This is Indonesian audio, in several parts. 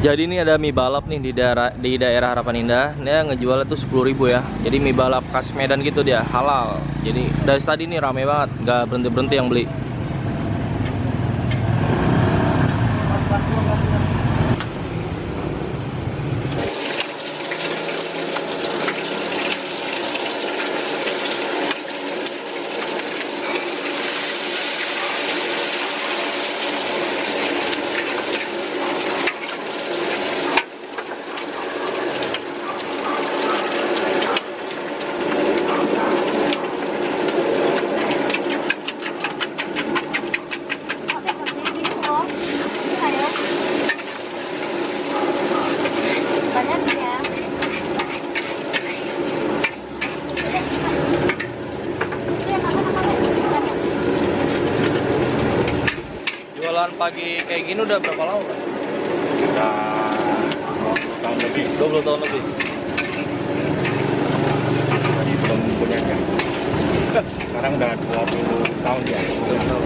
Jadi ini ada mie balap nih di daerah Harapan Indah. Dia ngejual itu 10.000 ya. Jadi mie balap khas Medan gitu, dia halal. Jadi dari tadi nih rame banget, nggak berhenti yang beli. Jualan pagi kayak gini udah berapa lama, Pak? Udah 20 tahun lebih. 20 tahun lebih. Jadi belum punya ya. Sekarang udah 20 tahun ya. 20 tahun.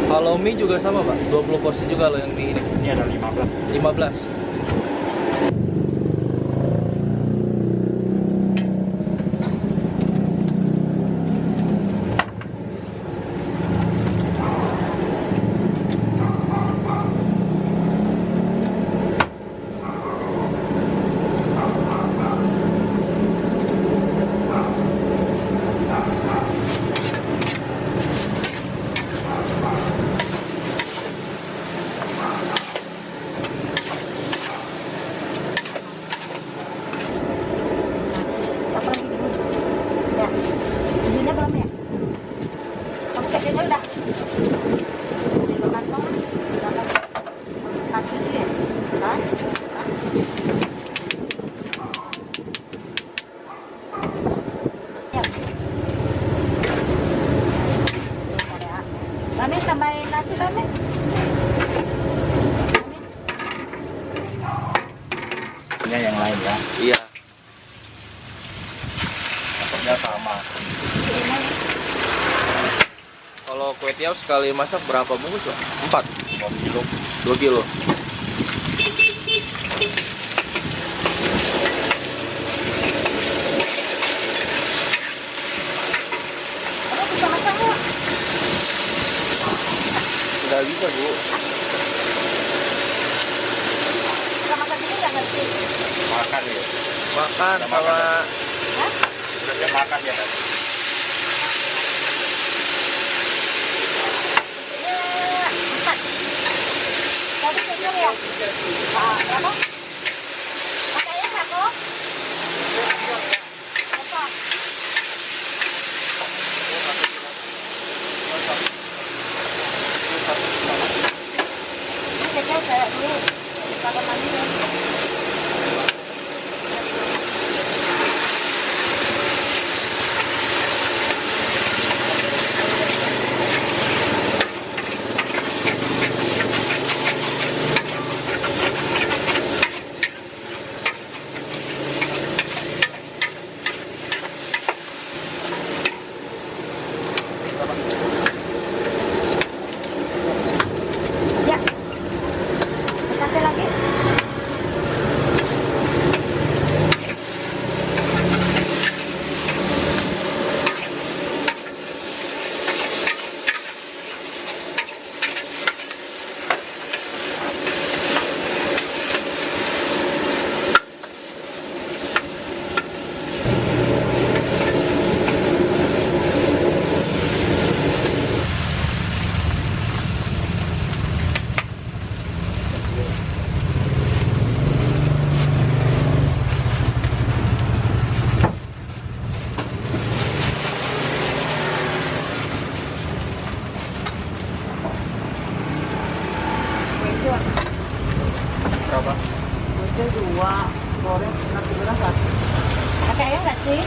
Kalau mie juga sama, Pak? 20 porsi juga loh yang mie ini. Ini ada 15. 15. Mami tambahin nasi, Mami. Ini yang lain ya. Iya. Rasanya sama. Kalau kue tiaw sekali masak berapa bungkus, Pak? 4. 2 kilo. 2 kilo. Kamu bisa masak nggak? Nggak bisa, Bu. Bisa masak ini nggak ngerti? Makan ya. Makan Udah sama makan ya? Hah? Udah siap makan ya. Iya, 4. Tadi tujuh ya? Ah, berapa? Pakainya satu? Berapa? Ini kecil saya dulu. Pakai mandi dong. sih.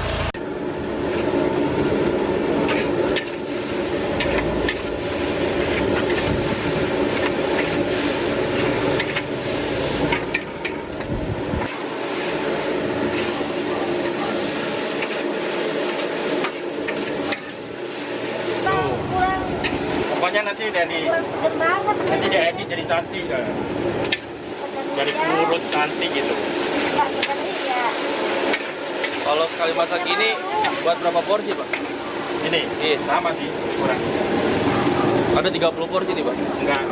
Kurang Pokoknya nanti dari kurang seger banget. nanti jadi cantik dah. Jadi kurus cantik gitu. Nggak seperti ya. Kalau sekali masak ini buat berapa porsi, Pak? Ini Iya. sama sih kurang. Ada 30 porsi nih, Pak. Enggak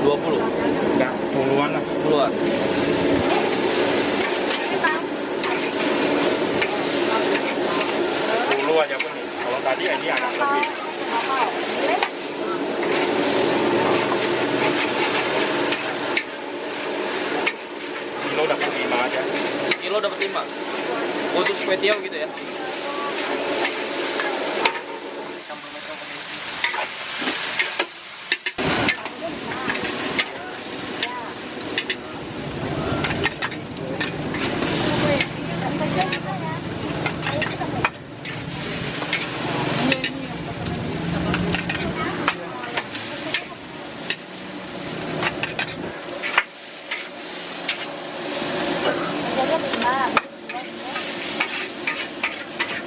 20. enggak puluhan lah. Puluhan. Ini Bang. 10 aja pun nih. Kalau tadi ini agak lebih. Kilo dapat 5 aja. Kilo dapat 5. Khusus kue tiaw gitu ya.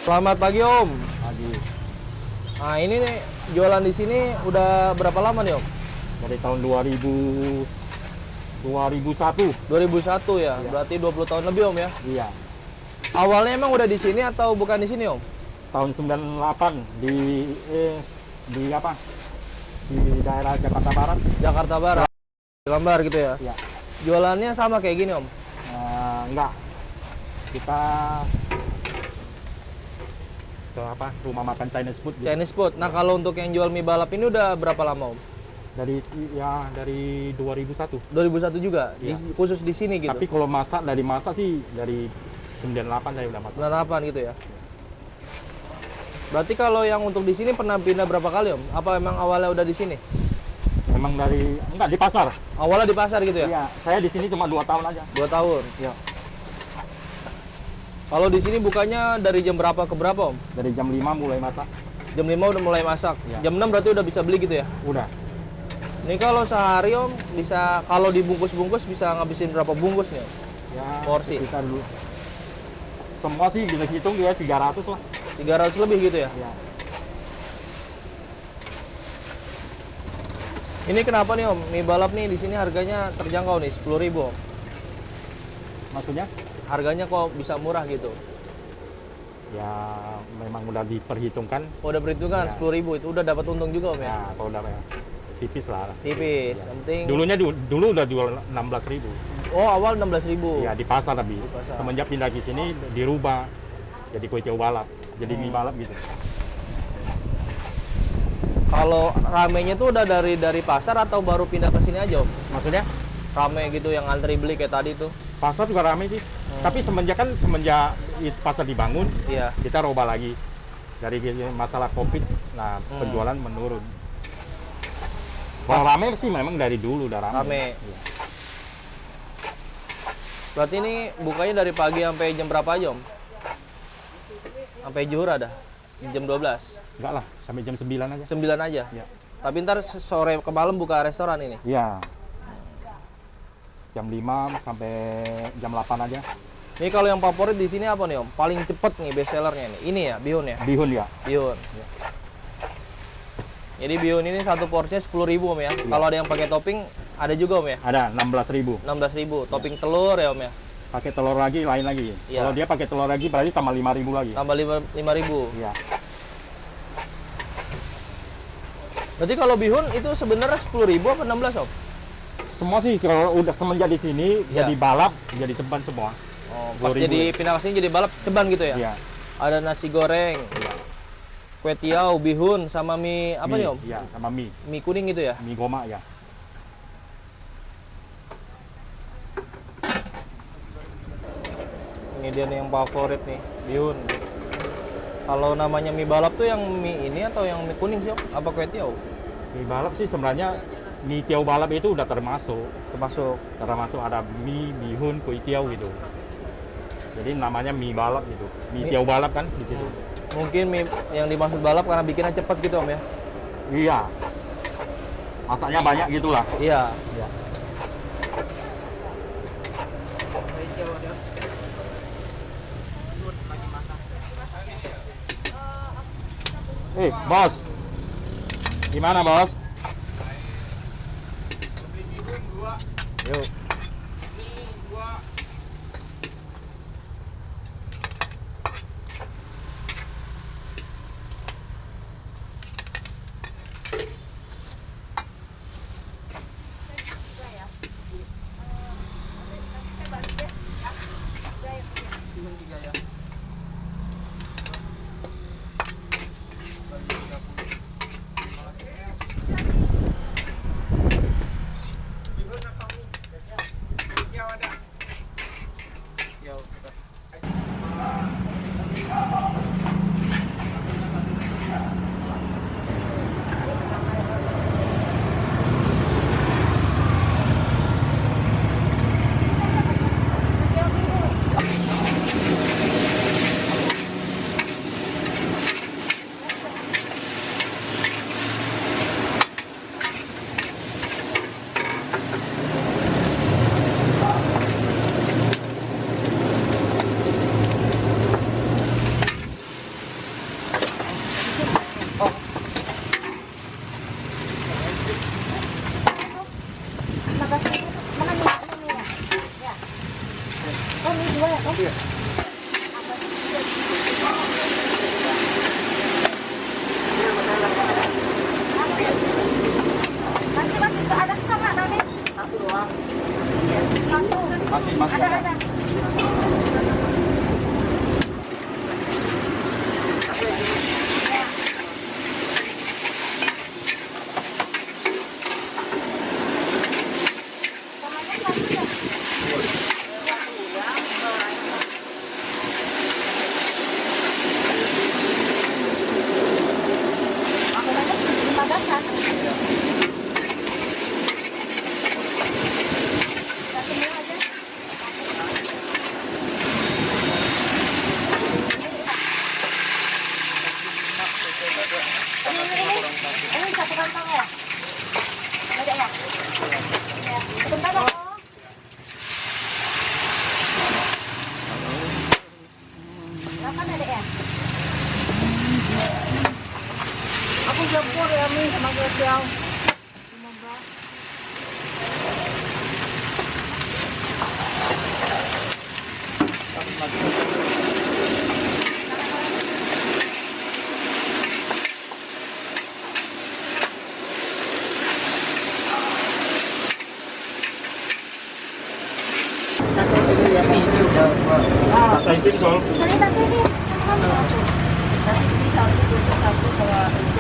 Selamat pagi, Om. Pagi. Nah, ini nih jualan di sini udah berapa lama nih, Om? Dari tahun 2001. 2001 ya. Iya. Berarti 20 tahun lebih, Om ya. Iya. Awalnya emang udah di sini atau bukan di sini, Om? Tahun 98 di apa? Di daerah Jakarta Barat. Jakarta Barat. Lambar gitu ya. Iya. Jualannya sama kayak gini, Om. Enggak. Kita ke apa? Rumah makan Chinese food gitu. Chinese food. Nah, kalau untuk yang jual mie balap ini udah berapa lama, Om? Dari 2001. 2001 juga. Iya. Khusus di sini gitu. Tapi kalau masak sih dari 98 saya udah masak. 98 gitu ya. Berarti kalau yang untuk di sini pernah pindah berapa kali, Om? Apa emang awalnya udah di sini? Memang enggak di pasar. Awalnya di pasar gitu ya? Iya, saya di sini cuma 2 tahun aja. 2 tahun. Iya. Kalau di sini bukanya dari jam berapa ke berapa, Om? Dari jam 5 mulai masak. Jam 5 udah mulai masak. Iya. Jam 6 berarti udah bisa beli gitu ya? Udah. Ini kalau sehari, Om, bisa kalau dibungkus-bungkus bisa ngabisin berapa bungkus nih, Om? Ya, Porsi. Kita dulu. Semua sih bisa hitung dia 300 lah. 300 lebih gitu ya? Iya. Ini kenapa nih, Om? Mie balap nih di sini harganya terjangkau nih, 10.000, Om. Maksudnya? Harganya kok bisa murah gitu? Ya memang udah diperhitungkan. Oh, udah perhitungan Ya. 10.000 itu udah dapat untung juga, Om ya? Ya, kalau udah tipis lah. Tipis, Ya. yang penting. Dulu udah jual 16.000. Oh, awal 16.000. Ya di pasar tapi pasar. semenjak pindah ke sini dirubah jadi kue tiaw balap, jadi mie balap gitu. Kalau ramenya tuh udah dari pasar atau baru pindah ke sini aja, Om? Maksudnya Rame gitu yang antri beli kayak tadi tuh. pasar juga rame sih. Tapi semenjak pasar dibangun, Iya. kita robah lagi dari masalah Covid. Nah, Hmm. penjualan menurun. Kalau rame sih memang dari dulu udah rame. Rame. Iya. Berarti ini bukanya dari pagi sampai jam berapa aja, Om? Sampai zuhur ada? Jam 12? Enggak lah, sampai jam 9 aja. 9 aja? Iya. Tapi ntar sore ke malam buka restoran ini? Iya. Jam 5 sampai jam 8 aja. Ini kalau yang favorit di sini apa nih, Om? Paling cepet nih best sellernya nih. Ini ya, bihun ya? Bihun ya. Bihun. Jadi bihun ini satu porsinya 10.000, Om ya. Kalau ada yang pakai topping ada juga, Om ya? Ada 16.000. 16.000. Topping telur ya, Om ya? Pakai telur lagi lain lagi. Iya. Kalau dia pakai telur lagi berarti tambah 5.000 lagi. Tambah 5.000. Iya. Berarti kalau bihun itu sebenarnya 10.000 apa 16, Om? Semua sih kalau udah semenjak di sini Iya. jadi balap, jadi ceban semua. Oh, pas 10.000 jadi pindah ke sini jadi balap ceban gitu ya? Iya. Ada nasi goreng, kue tiaw, bihun, sama mie apa nih, Om? Iya, sama mie. Mie kuning gitu ya? Mie goma ya. Ini dia nih yang favorit nih, bihun. Kalau namanya mie balap tuh yang mie ini atau yang mie kuning sih, Om? Apa kue tiaw? Mie balap sih sebenarnya mie tiaw balap itu udah termasuk. Termasuk. Termasuk ada mie, bihun, kue tiaw gitu. Jadi namanya mie balap gitu. Mie tiaw balap kan di situ. Mungkin mie yang dimaksud balap karena bikinnya cepat gitu Om ya. Iya. Masaknya banyak gitulah. Iya. Iya. Bos. Gimana, Bos? Yuk. Makasih. Makan nih, ini ya. Ya. Oh, ini dua ya, Om? Iya. Masih ada setengah tau nih? Satu doang. Satu. Masih Ada. Ini satu kantong ya? Ada ya? Ya. Sebentar dong. Berapa ada ya? Aku jemput ya, Mi, sama Gesial. 15. Kata itu sol. Ini tapi ini. Tapi bisa satu kalau